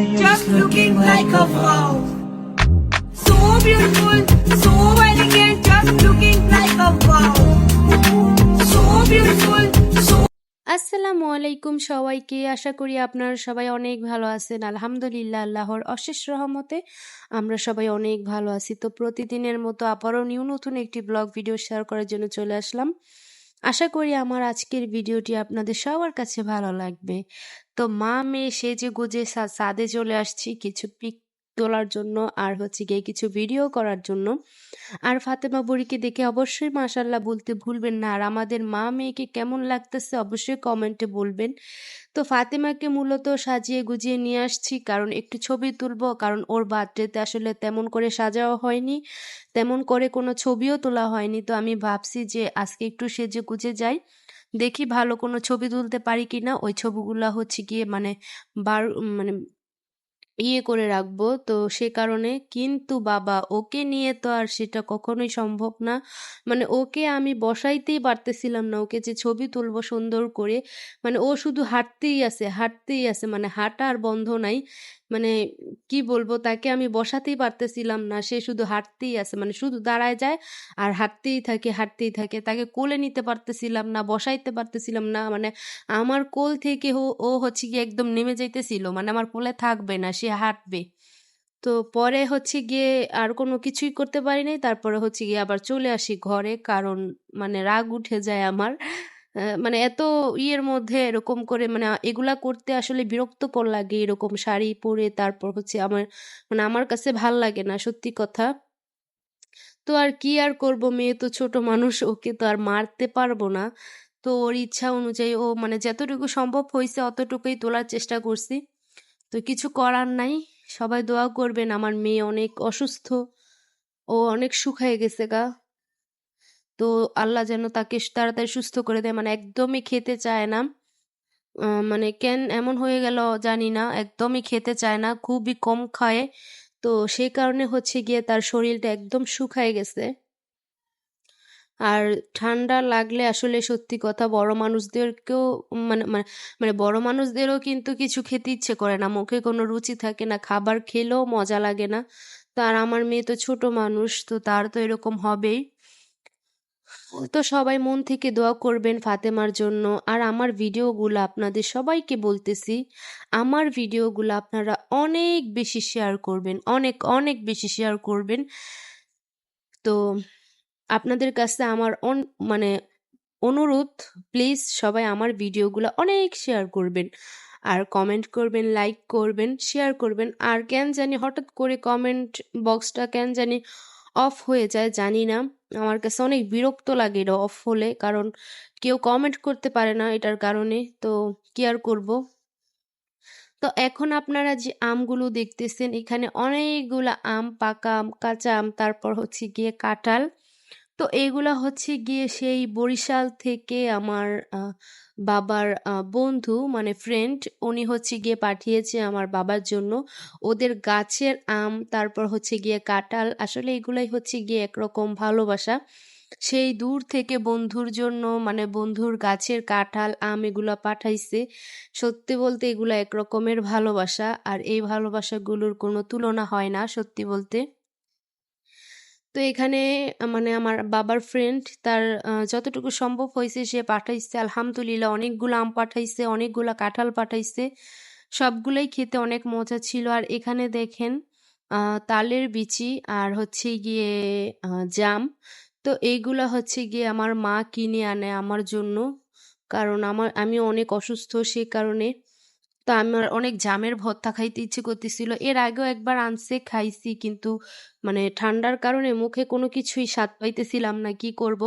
just looking like a wow. So beautiful, so elegant, just looking like a wow. So beautiful, so আসসালামু আলাইকুম সবাইকে। আশা করি আপনারা সবাই অনেক ভালো আছেন। আলহামদুলিল্লাহ, আল্লাহর অশেষ রহমতে আমরা সবাই অনেক ভালো আছি। তো প্রতিদিনের মতো আবারও নতুন একটি ব্লগ ভিডিও শেয়ার করার জন্য চলে আসলাম। আশা করি আমার আজকের ভিডিওটি আপনাদের সবার কাছে ভালো লাগবে। তো মা মেয়ে সেজে গুজে ছাদে চলে আসছি কিছু পিক তোলার জন্য, আর হচ্ছে গিয়ে কিছু ভিডিও করার জন্য। আর ফাতেমা বুড়িকে দেখে অবশ্যই মাশাআল্লাহ বলতে ভুলবেন না। আর আমাদের মা মেয়েকে কেমন লাগতেছে অবশ্যই কমেন্টে বলবেন। তো ফাতেমাকে মূলত সাজিয়ে গুজিয়ে নিয়ে আসছি কারণ একটু ছবি তুলবো, কারণ ওর বার্থডেতে আসলে তেমন করে সাজাও হয়নি, তেমন করে কোনো ছবিও তোলা হয়নি। তো আমি ভাবছি যে আজকে একটু সেজে গুজে যাই, দেখি ভালো কোনো ছবি তুলতে পারি কিনা। ওই ছবিগুলা হচ্ছে গিয়ে মানে করে রাখবো। তো সে কারণে কিন্তু বাবা ওকে নিয়ে তো আর সেটা কখনোই সম্ভব না। মানে ওকে আমি বসাইতেই পারতেছিলাম না, ওকে যে ছবি তুলবো সুন্দর করে। মানে ও শুধু হাঁটতেই আছে, হাঁটতেই আছে, মানে হাঁটা আর বন্ধ নাই। মানে কি বলবো, তাকে আমি বসাতেই পারতেছিলাম না, সে শুধু হাঁটতেই আছে, মানে শুধু দাঁড়ায় যায় আর হাঁটতেই থাকে, হাঁটতেই থাকে। তাকে কোলে নিতে পারতেছিলাম না, বসাইতে পারতেছিলাম না। মানে আমার কোল থেকে ও হচ্ছে গিয়ে একদম নেমে যাইতেছিল, মানে আমার কোলে থাকবে না, সে হাঁটবে। তো পরে হচ্ছে গিয়ে আর কোনো কিছুই করতে পারি নাই। তারপরে হচ্ছে গিয়ে আবার চলে আসি ঘরে, কারণ মানে রাগ উঠে যায় আমার। মানে এত ইয়ের মধ্যে এরকম করে মানে এগুলা করতে আসলে বিরক্তকর লাগে, এরকম শাড়ি পরে তারপর হচ্ছে আমার কাছে ভাল লাগে না, সত্যি কথা। তো আর কি আর করব, মেয়ে তো ছোট মানুষ, ওকে তো আর মারতে পারবো না। তো ওর ইচ্ছা অনুযায়ী ও মানে যতটুকু সম্ভব হয়েছে অতটুকুই তোলার চেষ্টা করছি। তো কিছু করার নাই। সবাই দোয়া করবেন, আমার মেয়ে অনেক অসুস্থ, ও অনেক শুকায় গেছে গা। তো আল্লাহ যেন তাকে তাড়াতাড়ি সুস্থ করে দেয়। মানে একদমই খেতে চায় না। মানে কেন এমন হয়ে গেল জানি না, একদমই খেতে চায় না, খুবই কম খায়। তো সেই কারণে হচ্ছে গিয়ে তার শরীরটা একদম শুকায় গেছে। আর ঠান্ডা লাগলে আসলে সত্যি কথা বড় মানুষদেরকেও মানে মানে মানে বড় মানুষদেরও কিন্তু কিছু খেতে ইচ্ছে করে না, মুখে কোনো রুচি থাকে না, খাবার খেলেও মজা লাগে না। তো আর আমার মেয়ে তো ছোট মানুষ, তো তার তো এরকম হবেই। তো সবাই মন থেকে দোয়া করবেন ফাতেমার জন্য। আর আমার ভিডিওগুলো আপনাদের সবাইকে বলতেছি, আমার ভিডিওগুলো আপনারা অনেক বেশি শেয়ার করবেন, অনেক অনেক বেশি শেয়ার করবেন। তো আপনাদের কাছে আমার মানে অনুরোধ, প্লিজ সবাই আমার ভিডিওগুলো অনেক শেয়ার করবেন, আর কমেন্ট করবেন, লাইক করবেন, শেয়ার করবেন। আর কেন জানি হঠাৎ করে কমেন্ট বক্সটা কেন জানি অফ হয়ে যায়, জানি না। আমার কাছে অনেক বিরক্ত লাগে এটা অফ হলে, কারণ কেউ কমেন্ট করতে পারে না এটার কারণে। তো কি আর করব। তো এখন আপনারা যে আমগুলো দেখতেছেন, এখানে অনেকগুলা আম, পাকা আম, কাঁচা আম, তারপর হচ্ছে গিয়ে কাঁঠাল। তো এইগুলা হচ্ছে গিয়ে সেই বরিশাল থেকে আমার বাবার বন্ধু মানে ফ্রেন্ড, উনি হচ্ছে গিয়ে পাঠিয়েছে আমার বাবার জন্য। ওদের গাছের আম, তারপর হচ্ছে গিয়ে কাঁঠাল, আসলে এগুলাই হচ্ছে গিয়ে একরকম ভালোবাসা। সেই দূর থেকে বন্ধুর জন্য মানে বন্ধুর গাছের কাঁঠাল আম এগুলা পাঠাইছে। সত্যি বলতে এগুলা একরকমের ভালোবাসা, আর এই ভালোবাসাগুলোর কোনো তুলনা হয় না সত্যি বলতে। তো এখানে মানে আমার বাবার ফ্রেন্ড তার যতটুকু সম্ভব হয়েছে সে পাঠাইছে। আলহামদুলিল্লাহ অনেকগুলো আম পাঠাইছে, অনেকগুলা কাঁঠাল পাঠাইছে, সবগুলোই খেতে অনেক মজা ছিল। আর এখানে দেখেন তালের বিচি আর হচ্ছে গিয়ে জাম। তো এইগুলা হচ্ছে গিয়ে আমার মা কিনে আনে আমার জন্য, কারণ আমি অনেক অসুস্থ সে কারণে। তো আমার অনেক জামের ভর্তা খাইতে ইচ্ছে করতেছিল। এর আগেও একবার আনছে, খাইছি, কিন্তু মানে ঠান্ডার কারণে মুখে কোনো কিছুই স্বাদ পাইতেছিলাম না, কি করব।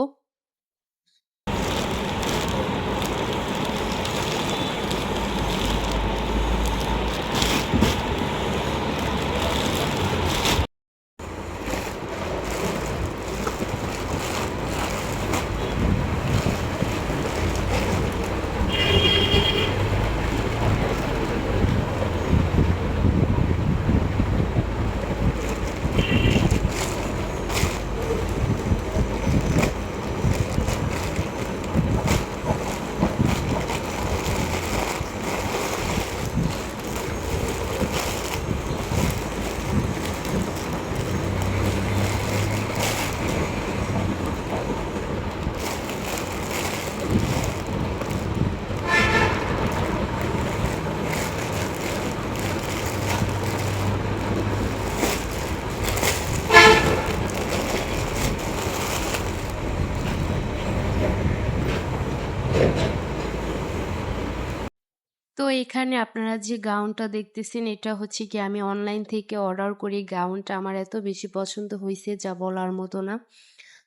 এখানে আপনারা যে গাউনটা দেখতেছেন এটা হচ্ছে গিয়ে আমি অনলাইন থেকে অর্ডার করি। গাউনটা আমার এত বেশি পছন্দ হইছে যা বলার মতো না।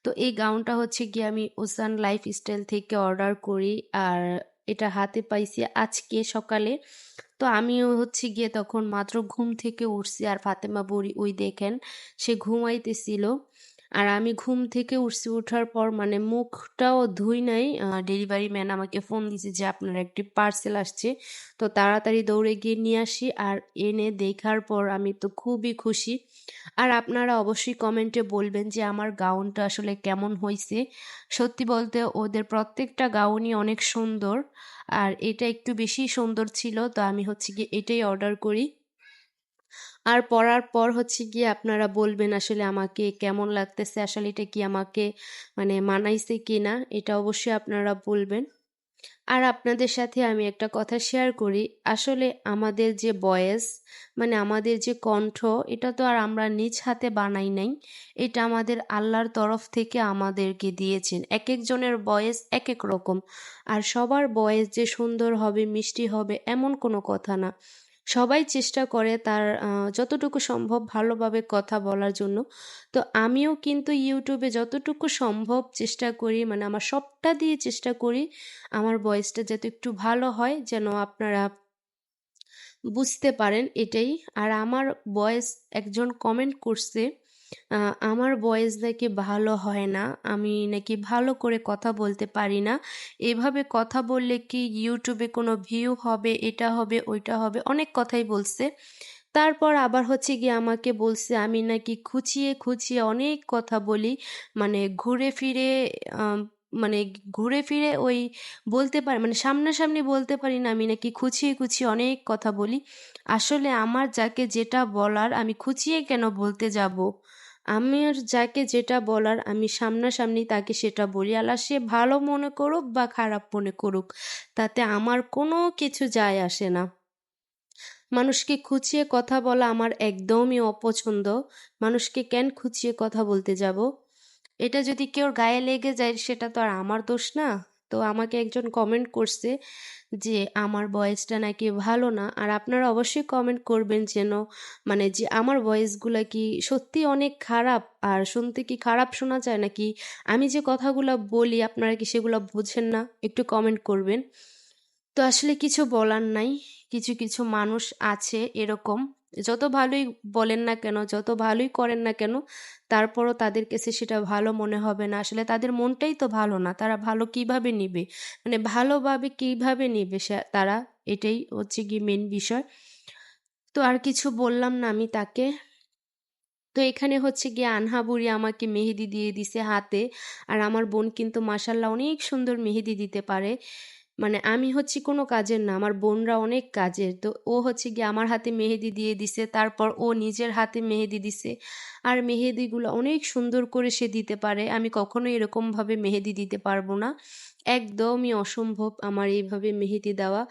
তো এই গাউনটা হচ্ছে গিয়ে আমি ওসান লাইফস্টাইল থেকে অর্ডার করি। আর এটা হাতে পাইছি আজকে সকালে। তো আমিও হচ্ছে গিয়ে তখন মাত্র ঘুম থেকে উঠছি আর ফাতেমা বুড়ি ওই দেখেন সে ঘুমাইতেছিল। আর আমি ঘুম থেকে উঠছি, উঠার পর মানে মুখটাও ধুই নাই। ডেলিভারি ম্যান আমাকে ফোন দিছে যে আপনার একটি পার্সেল আসছে। তো তাড়াতাড়ি দৌড়ে গিয়ে নিয়ে আসি আর এনে দেখার পর আমি তো খুবই খুশি। আর আপনারা অবশ্যই কমেন্টে বলবেন যে আমার গাউনটা আসলে কেমন হইছে। সত্যি বলতে ওদের প্রত্যেকটা গাউনই অনেক সুন্দর। আর এটা একটু বেশি সুন্দর ছিল, তো আমি হচ্ছে গিয়ে এটাই অর্ডার করি। আর পড়ার পর হচ্ছে গিয়ে আপনারা বলবেন আসলে আমাকে কেমন লাগতেছে, আসলে এটা কি আমাকে মানে মানাইছে কিনা, এটা অবশ্যই আপনারা বলবেন। আর আপনাদের সাথে আমি একটা কথা শেয়ার করি। আসলে আমাদের যে ভয়েস মানে আমাদের যে কণ্ঠ, এটা তো আর আমরা নিজ হাতে বানাই নাই। এটা আমাদের আল্লাহর তরফ থেকে আমাদেরকে দিয়েছেন। এক একজনের ভয়েস এক এক রকম। আর সবার ভয়েস যে সুন্দর হবে মিষ্টি হবে এমন কোনো কথা না। সবাই চেষ্টা করে তার যতটুকু সম্ভব ভালোভাবে কথা বলার জন্য। তো আমিও কিন্তু ইউটিউবে যতটুকু সম্ভব চেষ্টা করি, মানে আমার সবটা দিয়ে চেষ্টা করি আমার ভয়েসটা যাতে একটু ভালো হয়, যেন আপনারা বুঝতে পারেন এটাই। আর আমার ভয়েস একজন কমেন্ট করছে আমার ভয়েস নাকি ভালো হয় না, আমি নাকি ভালো করে কথা বলতে পারি না, এভাবে কথা বললে কি ইউটিউবে কোনো ভিউ হবে, এটা হবে ওইটা হবে, অনেক কথাই বলছে। তারপর আবার হচ্ছে গিয়ে আমাকে বলছে আমি নাকি খুঁচিয়ে খুঁচিয়ে অনেক কথা বলি, মানে ঘুরে ফিরে আম, মানে ঘুরে ফিরে ওই বলতে পারি, মানে সামনাসামনি বলতে পারি না, আমি নাকি খুঁচিয়ে খুঁচিয়ে অনেক কথা বলি। আসলে আমার যাকে যেটা বলার আমি খুঁচিয়ে কেন বলতে যাব? আমার যাকে যেটা বলার আমি সামনাসামনি তাকে সেটা বলি। আল্লাহ সে ভালো মনে করুক বা খারাপ মনে করুক, তাতে আমার কোনো কিছু যায় আসে না। মানুষকে খুঁচিয়ে কথা বলা আমার একদমই অপছন্দ। মানুষকে কেন খুঁচিয়ে কথা বলতে যাব? এটা যদি কেউ গায়ে লেগে যায় সেটা তো আর আমার দোষ না। তো আমাকে একজন কমেন্ট করছে যে আমার ভয়েসটা নাকি ভালো না। আর আপনারা অবশ্যই কমেন্ট করবেন যেন মানে যে আমার ভয়েসগুলা কি সত্যি অনেক খারাপ, আর শুনতে কি খারাপ শোনা যায় নাকি আমি যে কথাগুলো বলি আপনারা কি সেগুলো বোঝেন না, একটু কমেন্ট করবেন। তো আসলে কিছু বলার নাই। কিছু কিছু মানুষ আছে এরকম, যত ভালোই বলেন না কেন, যত ভালোই করেন না কেন, তারপরও তাদের কাছে সেটা ভালো মনে হবে না। আসলে তাদের মনটাই তো ভালো না, তারা ভালো কিভাবে নিবে, মানে ভালোভাবে কিভাবে নিবে তারা, এটাই হচ্ছে কি মেন বিষয়। তো আর কিছু বললাম না আমি তাকে। তো এখানে হচ্ছে গিয়ে আনহা বুড়ি আমাকে মেহেদি দিয়ে দিছে হাতে। আর আমার বোন কিন্তু মাশাল্লাহ অনেক সুন্দর মেহেদি দিতে পারে। মানে আমি হচ্ছি কোনো কাজের না, আমার বোনরা অনেক কাজের। তো ও হচ্ছে গিয়ে আমার হাতে মেহেদি দিয়ে দিছে, তারপর ও নিজের হাতে মেহেদি দিছে। আর মেহেদিগুলো অনেক সুন্দর করে সে দিতে পারে। আমি কখনোই এরকমভাবে মেহেদি দিতে পারবো না, একদমই অসম্ভব আমার এইভাবে মেহেদি দেওয়া।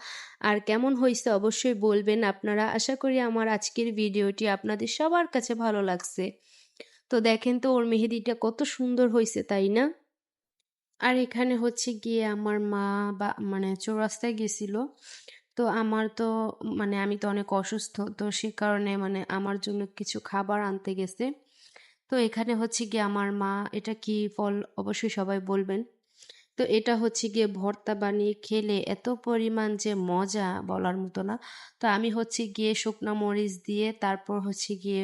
আর কেমন হয়েছে অবশ্যই বলবেন আপনারা। আশা করি আমার আজকের ভিডিওটি আপনাদের সবার কাছে ভালো লাগছে। তো দেখেন তো ওর মেহেদিটা কত সুন্দর হয়েছে, তাই না? আর এখানে হচ্ছে গিয়ে আমার মা বা মানে চৌরাস্তায় গেছিল। তো আমার তো মানে আমি তো অনেক অসুস্থ, তো সে কারণে মানে আমার জন্য কিছু খাবার আনতে গেছে। তো এখানে হচ্ছে গিয়ে আমার মা, এটা কি ফল অবশ্যই সবাই বলবেন। তো এটা হচ্ছে গিয়ে ভর্তা বানিয়ে খেলে এত পরিমাণ যে মজা বলার মতো না। তো আমি হচ্ছে গিয়ে শুকনা মরিচ দিয়ে তারপর হচ্ছে গিয়ে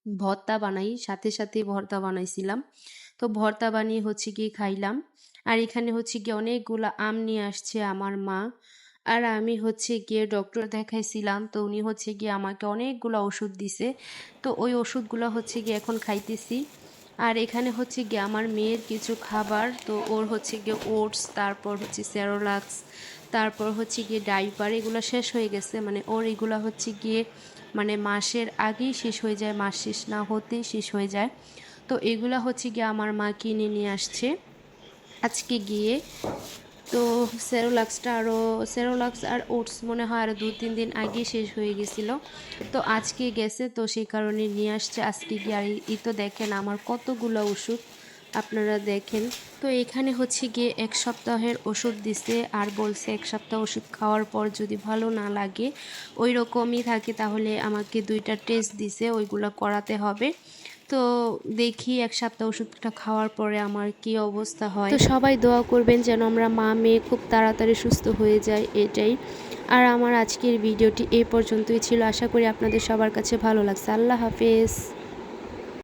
ভর্তা বানাই, সাথে সাথে ভর্তা বানাইছিলাম। তো ভর্তা বানিয়ে হচ্ছে গিয়ে খাইলাম। আর এখানে হচ্ছে গিয়ে অনেকগুলা আম নিয়ে আসছে আমার মা। আর আমি হচ্ছে গিয়ে ডক্টর দেখাইছিলাম, তো উনি হচ্ছে গিয়ে আমাকে অনেকগুলো ওষুধ দিছে। তো ওই ওষুধগুলো হচ্ছে গিয়ে এখন খাইতেছি। আর এখানে হচ্ছে গিয়ে আমার মেয়ের কিছু খাবার, তো ওর হচ্ছে গিয়ে ওটস, তারপর হচ্ছে সেরোলাক্স, তারপর হচ্ছে গিয়ে ডাইপার, এগুলো শেষ হয়ে গেছে। মানে ওর এগুলো হচ্ছে গিয়ে মানে মাসের আগেই শেষ হয়ে যায়, মাস শেষ না হতেই শেষ হয়ে যায়। তো এগুলা হচ্ছে গিয়ে আমার মা কিনে নিয়ে আসছে আজকে গিয়ে। তো সেরোলাক্স আর ওটস মনে হয় আরও 2-3 দিন আগে শেষ হয়ে গেছিল। তো আজকে গেছে, তো সেই কারণে নিয়ে আসছে আজকে গিয়ে। আর এই তো দেখেন আমার কতগুলো ওষুধ, আপনারা দেখেন। তো এখানে হচ্ছে গিয়ে 1 সপ্তাহের ওষুধ দিছে আর বলছে 1 সপ্তাহ ওষুধ খাওয়ার পর যদি ভালো না লাগে ওই রকমই থাকে তাহলে আমাকে 2টা টেস্ট দিছে, ওইগুলো করাতে হবে। তো দেখি 1 সপ্তাহ ওষুধটা খাওয়ার পরে আমার কি অবস্থা হয়। তো সবাই দোয়া করবেন যেন আমরা মা মেয়ে খুব তাড়াতাড়ি সুস্থ হয়ে যাই, এটাই। আর আমার আজকের ভিডিওটি এই পর্যন্তই ছিল। আশা করি আপনাদের সবার কাছে ভালো লাগছে। আল্লাহ হাফেজ।